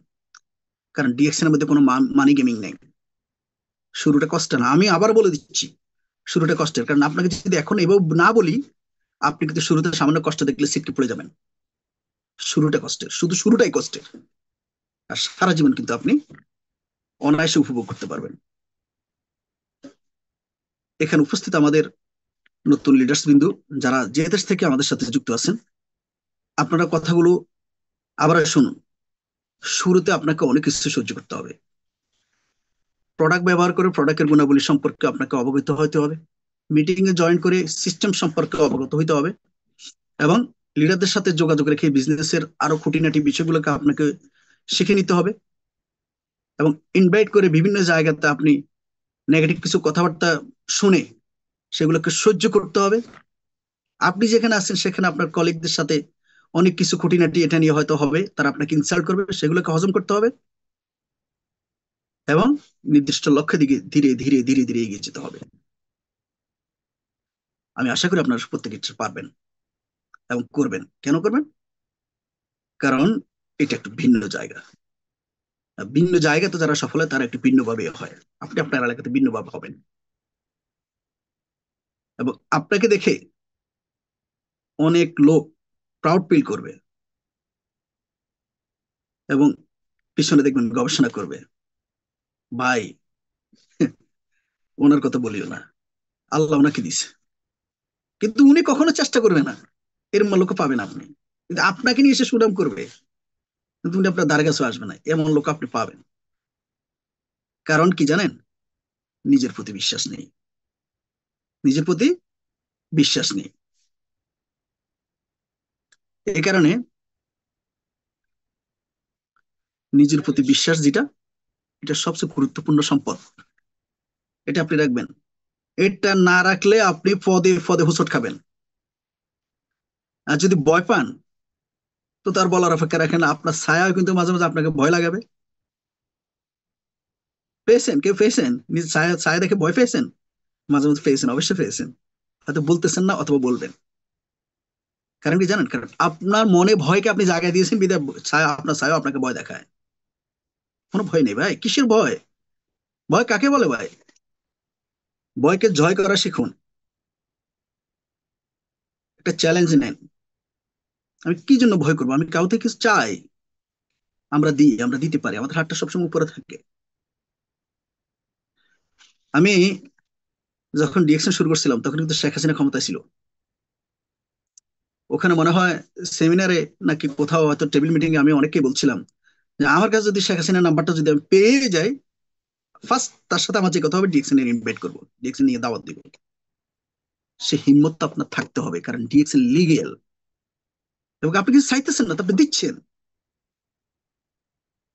S1: কারণ ডিএক্সএন এর মধ্যে কোনো মানি গেমিং নেই। শুরুটা কষ্ট না, আমি আবার বলে দিচ্ছি, শুরুটা কষ্টের। কারণ আপনাকে যদি এখন এভাবে না বলি, আপনি কিন্তু শুরুতে সামান্য কষ্ট দেখলে সিটকে পড়ে যাবেন। শুরুটা কষ্টের, শুধু শুরুটাই কষ্টের। আর সারা জীবন কিন্তু আপনি অনায়াসে উপভোগ করতে পারবেন। এখানে উপস্থিত আমাদের নতুন লিডার্স বিন্দু, যারা যে দেশ থেকে আমাদের সাথে যুক্ত আছেন, আপনারা কথাগুলো আবার শুনুন। শুরুতে আপনাকে অনেক কিছু সহ্য করতে হবে। প্রোডাক্ট ব্যবহার করে প্রোডাক্টের গুণাবলী সম্পর্কে আপনাকে অবগত হতে হবে। মিটিং এ জয়েন করে সিস্টেম সম্পর্কে অবগত হতে হবে। এবং লিডারদের সাথে যোগাযোগ রেখে বিজনেসের আরো খুঁটিনাটি বিষয়গুলোকে আপনাকে শিখে নিতে হবে। এবং ইনভাইট করে বিভিন্ন জায়গাতে আপনি নেগেটিভ কিছু কথাবার্তা শুনে সেগুলোকে সহ্য করতে হবে। আপনি যেখানে আছেন সেখানে আপনার কলিগদের সাথে অনেক কিছু খুঁটিনাটি এটা নিয়ে হয়তো হবে, তারা আপনাকে ইনসাল্ট করবে, সেগুলোকে হজম করতে হবে এবং নির্দিষ্ট লক্ষ্যের দিকে ধীরে ধীরে ধীরে ধীরে এগিয়ে যেতে হবে। আমি আশা করি আপনারা প্রত্যেকে পারবেন এবং করবেন। কেন করবেন? কারণ এটা একটু ভিন্ন জায়গা। ভিন্ন জায়গাতে যারা সফল হয় তারা একটু ভিন্নভাবে হয়। আপনি আপনার এলাকাতে ভিন্নভাবে হবেন এবং আপনাকে দেখে অনেক লোক প্রাউড ফিল করবে এবং পিছনে দেখবেন গবেষণা করবে, ভাই ওনার কথা বলিও না, আল্লাহ ওনাকে দিছে। কিন্তু উনি কখনো চেষ্টা করবে না, এরকম লোক পাবেন আপনি। কিন্তু আপনাকে নিয়ে এসে সুনাম করবে, কিন্তু উনি আপনার দ্বারে কাছে আসবে না, এমন লোক আপনি পাবেন। কারণ কি জানেন? নিজের প্রতি বিশ্বাস নেই, নিজের প্রতি বিশ্বাস নেই। এই কারণে নিজের প্রতি বিশ্বাস যেটা, এটা সবচেয়ে গুরুত্বপূর্ণ সম্পদ। এটা আপনি রাখবেন। এটা না রাখলে আপনি পদে পদে হোঁচট খাবেন। আর যদি ভয় পান, তো তার বলার অপেক্ষা রাখেন না, আপনার ছায়াও কিন্তু মাঝে মাঝে আপনাকে ভয় লাগাবে। পেয়েছেন? কেউ পেয়েছেন নিজ ছায়া ছায়া দেখে ভয় পেয়েছেন? মাঝে মাঝে পেয়েছেন, অবশ্যই পেয়েছেন। হয়তো বলতেছেন না অথবা বলবেন। কারণ কি জানেন? কারণ আপনার মনে ভয়কে আপনি জায়গায় দিয়েছেন বিধায় ছায়া, আপনার ছায়া আপনাকে ভয় দেখায়। কোনো ভয় নেই ভাই, কিসের ভয়? ভয় কাকে বলে ভাই? ভয়কে জয় করা শিখুন, একটা চ্যালেঞ্জ নেন। আমি কি জন্য ভয় করবো? আমি কাউ থেকে কিছু চাই, আমরা দিই, আমরা দিতে পারি, আমাদের হাতটা সবসময় উপরে থাকে। আমি যখন ডিএকশন শুরু করছিলাম তখন কিন্তু শেখ হাসিনা ক্ষমতায় ছিল। ওখানে মনে হয় সেমিনারে নাকি কোথাও হয়তো টেবিল মিটিং এ আমি অনেককেই বলছিলাম যে আমার কাছে যদি শেখ হাসিনার নাম্বারটা যদি আমি পেয়ে যাই, ফার্স্ট তার সাথে আমার যে কথা হবে ডিএকশন এর ইনভাইট করবো, ডিএকশন নিয়ে দাওয়াত দিব। সে হিম্মতটা আপনার থাকতে হবে, কারণ ডিএকশন লিগেল এবং আপনি কিছু চাইতেছেন না, তো আপনি দিচ্ছেন।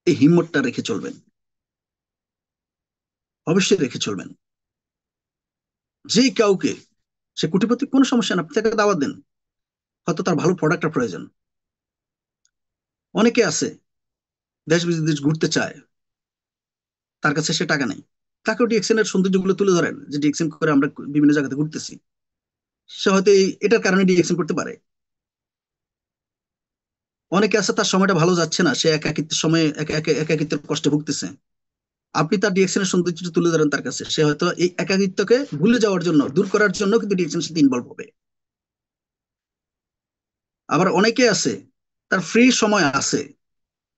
S1: এই হিম্মতটা রেখে চলবেন, অবশ্যই রেখে চলবেন। যে কাউকে, সে কোটিপতি কোনো সমস্যা না, আপনি তাকে দাওয়াত দেন। হয়তো তার ভালো প্রোডাক্টটা প্রয়োজন। অনেকে আছে দেশ বিদেশ ঘুরতে চায়, তার কাছে সে টাকা নেই, তাকেও ডিএক্সএন এর সৌন্দর্যগুলো তুলে ধরেন যে ডিএক্সএন করে আমরা বিভিন্ন জায়গাতে ঘুরতেছি। সে হয়তো এটার কারণে ডিএক্সএন করতে পারে। অনেকে আছে তার সময়টা ভালো যাচ্ছে না, সে একাকিত্বের সময় একাকিত্বের কষ্টে ভুগতেছে। আপনি তার ডিএক্সএন এর সৌন্দর্য তুলে ধরেন তার কাছে, সে হয়তো এই একাকিত্বকে ভুলে যাওয়ার জন্য, দূর করার জন্য কিন্তু ডিএক্সএন এর সাথে ইনভলভ হবে। আবার অনেকে আছে তার ফ্রি সময় আছে,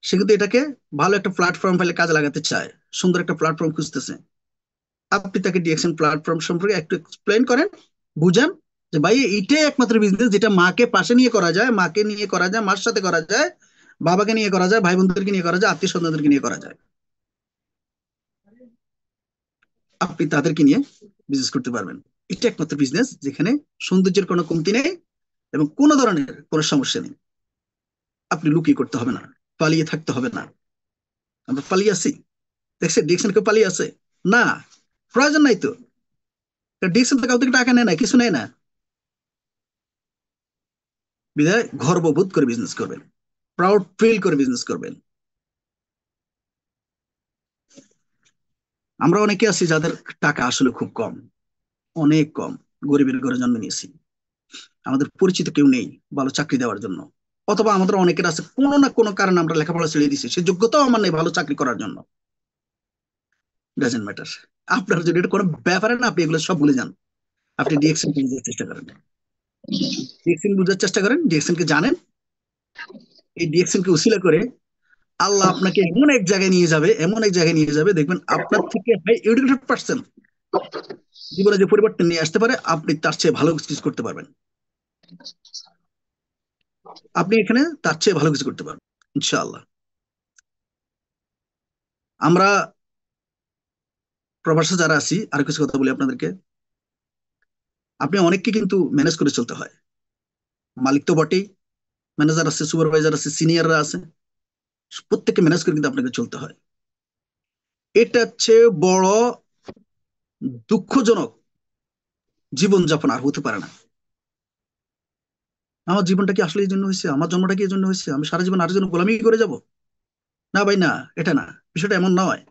S1: সে কিন্তু এটাকে ভালো একটা প্ল্যাটফর্ম পেলে কাজে লাগাতে চায়, সুন্দর একটা প্ল্যাটফর্ম খুঁজতেছে। আপনি তাকে ডিএকশন প্ল্যাটফর্ম সম্পর্কে একটু এক্সপ্লেন করেন, বুঝান যে ভাই এইটাই একমাত্র বিজনেস যেটা মাকে পাশে নিয়ে করা যায়, মাকে নিয়ে করা যায়, মার সাথে করা যায়, বাবাকে নিয়ে করা যায়, ভাই বোনদেরকে নিয়ে করা যায়, আত্মীয় স্বজনদেরকে নিয়ে করা যায়। আপনি তাদেরকে নিয়ে বিজনেস করতে পারবেন। এটা একমাত্র বিজনেস যেখানে সৌন্দর্যের কোনো কমতি নেই এবং কোনো ধরনের কোনো সমস্যা নেই। আপনি লুকিয়ে করতে হবে না, পালিয়ে থাকতে হবে না। আমরা পালিয়ে আছি? দেখছেন ডিকশন কেউ পালিয়ে আছে? না, প্রয়োজন নাই তো। ডিকশন তো কাউ থেকে টাকা নেয় না, কিছু নেয় না। বিধায় গর্ববোধ করে বিজনেস করবেন, প্রাউড ফিল করে বিজনেস করবেন। আমরা অনেকে আছি যাদের টাকা আসলে খুব কম, অনেক কম, গরিবের ঘরে জন্ম নিয়েছি, আমাদের পরিচিত কেউ নেই ভালো চাকরি দেওয়ার জন্য। অথবা আমাদের অনেকের আছে কোনো না কোনো কারণে আমরা লেখাপড়া ছেড়ে দিছি, সে যোগ্যতাও আমার নেই ভালো চাকরি করার জন্য। Doesn't matter. আপনার যদি এটা কোনো ব্যাপারে না, আপনি এগুলো সব ভুলে যান। আপনি ডিএকশন বুঝার চেষ্টা করেন, ডিএকশন বুঝার চেষ্টা করেন, ডিএকশন কে জানেন। এই ডিএকশন কে উসিলা করে আল্লাহ আপনাকে এমন এক জায়গায় নিয়ে যাবে, এমন এক জায়গায় নিয়ে যাবে, দেখবেন আপনার থেকে হাই এডুকেটেড পার্সন জীবনে যে পরিবর্তন নিয়ে আসতে পারে, আপনি তার চেয়ে ভালো কিছু করতে পারবেন। আপনি এখানে তার চেয়ে ভালো কিছু করতে পারবেন ইনশাআল্লাহ। আমরা প্রবাসে যারা আছি, আর কিছু কথা বলি আপনাদেরকে। আপনি অনেককে কিন্তু ম্যানেজ করে চলতে হয়। মালিক তো বটেই, ম্যানেজার আছে, সুপারভাইজার আছে, সিনিয়ররা আছে, প্রত্যেককে ম্যানেজ করে কিন্তু আপনাকে চলতে হয়। এটা হচ্ছে বড় দুঃখজনক জীবনযাপন আর হতে পারে না। আমার জীবনটা কি আসলে এই জন্য হয়েছে? আমার জন্মটা কি এই জন্য হয়েছে? আমি সারা জীবন আর জন্য গোলামি করে যাব? না ভাই, না, এটা না, বিষয়টা এমন নয়।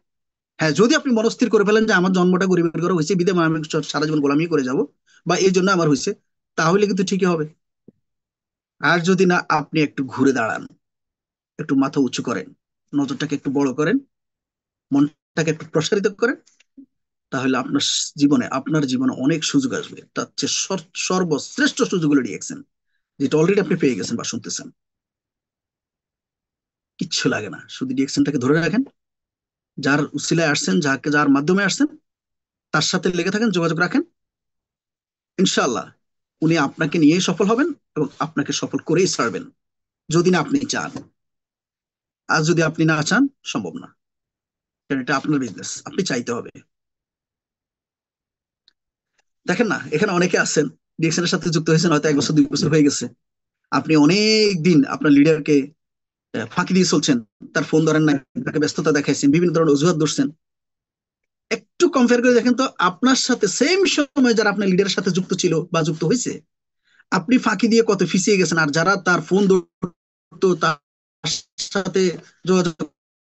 S1: হ্যাঁ, যদি আপনি মনস্থির করে ফেলেন যে আমার জন্মটা গরিবের ঘরে হয়েছে বিদে আমি সারা জীবন গোলামি করে যাব, বা এই জন্য আমার হয়েছে, তাহলে কিন্তু ঠিকই হবে। আর যদি না, আপনি একটু ঘুরে দাঁড়ান, একটু মাথা উঁচু করেন, নজরটাকে একটু বড় করেন, মনটাকে একটু প্রসারিত করেন, তাহলে আপনার জীবনে অনেক সুযোগ আসবে। তার চেয়ে সর্বশ্রেষ্ঠ সুযোগ হলো ডিএকশন, যেটা অলরেডি আপনি পেয়ে গেছেন বা শুনতেছেন। কিচ্ছু লাগে না, শুধু ডিএকশনটাকে ধরে রাখেন। যার উসিলায় আসছেন, যার মাধ্যমে আসছেন, তার সাথে লেগে থাকেন, যোগাযোগ রাখেন। ইনশাআল্লাহ উনি আপনাকে নিয়েই সফল হবেন এবং আপনাকে সফল করেই ছাড়বেন, যদি না আপনি চান। আর যদি আপনি না চান, সম্ভব না, কারণ এটা আপনার বিজনেস, আপনি চাইতে হবে। দেখেন না, এখানে অনেকে আছেন ডিএকশনের সাথে যুক্ত হয়েছেন, হয়তো 1 বছর 2 বছর হয়ে গেছে। আপনি অনেক দিন আপনার লিডারকে ফাঁকি দিয়ে চলছেন, তার ফোন ধরেন না, তাকে ব্যস্ততা দেখাইছেন, বিভিন্ন ধরনের অজুহাত ধরছেন। একটু কম্পেয়ার করে দেখেন তো, আপনার সাথে সেম সময় যারা আপনার লিডারের সাথে যুক্ত ছিল বা যুক্ত হয়েছে, আপনি ফাঁকি দিয়ে কত ফিসিয়ে গেছেন। আর যারা তার ফোন ধরতো, তার সাথে যোগাযোগ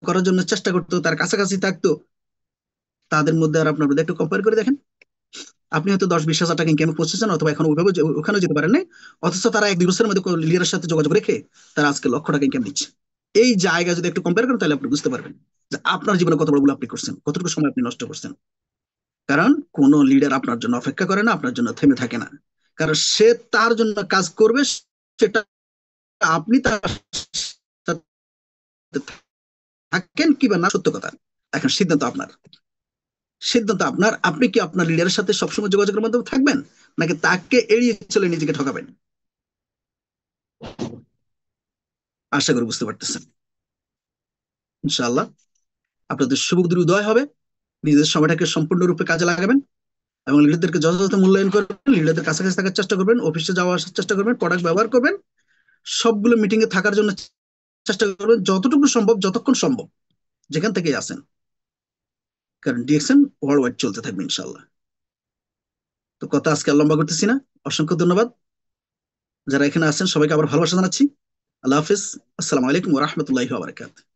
S1: করার জন্য চেষ্টা করতো, তার কাছাকাছি থাকতো, তাদের মধ্যে আর আপনার মধ্যে একটু কম্পেয়ার করে দেখেন। আপনি হয়তো 10-20 হাজার টাকা ইনকামে পৌঁছেছেন, অথবা এখন ওইভাবে ওখানে যেতে পারেন না, অথচ তারা 1-2 বছরের মধ্যে লিডারের সাথে যোগাযোগ রেখে তারা আজকে লক্ষ টাকা ইনকাম দিচ্ছে। এই জায়গা যদি একটু কম্পেয়ার করেন, তাহলে আপনি বুঝতে পারবেন। যে আপনার জীবনে কত বড় ভুল আপনি করছেন, কতটুকু সময় আপনি নষ্ট করছেন। কারণ কোন লিডার আপনার জন্য অপেক্ষা করে না, আপনার জন্য থেমে থাকে না। কারণ সে তার জন্য কাজ করবে, সেটা আপনি তার সাথে থাকেন কিংবা না, সত্য কথা। এখন সিদ্ধান্ত আপনার, সিদ্ধান্ত আপনার। আপনি কি আপনার লিডারের সাথে সবসময় যোগাযোগের মাধ্যমে থাকবেন, নাকি তাকে এড়িয়ে চলে নিজেকে ঠকাবেন? আশা করি বুঝতে পারতেছেন। ইনশাআল্লাহ আপনাদের শুভ উদয় হবে। নিজের সময়টাকে সম্পূর্ণরূপে কাজে লাগাবেন এবং লিডারদেরকে যথাযথ মূল্যায়ন করবেন, লিডারদের কাছাকাছি থাকার চেষ্টা করবেন, অফিসে যাওয়া আসার চেষ্টা করবেন, প্রোডাক্ট ব্যবহার করবেন, সবগুলো মিটিং এ থাকার জন্য চেষ্টা করবেন যতটুকু সম্ভব, যতক্ষণ সম্ভব, যেখান থেকেই আসেন। কারণ ডিএক্সএন ওয়ার্ল্ড ওয়াইড চলতে থাকবে ইনশাআল্লাহ। তো কথা আজকে আর লম্বা করতেছি না। অসংখ্য ধন্যবাদ যারা এখানে আছেন, সবাইকে আবার ভালোবাসা জানাচ্ছি। আল্লাহ হাফিজ। আসসালামু আলাইকুম ওয়া রাহমাতুল্লাহি ওয়া বারাকাতুহু।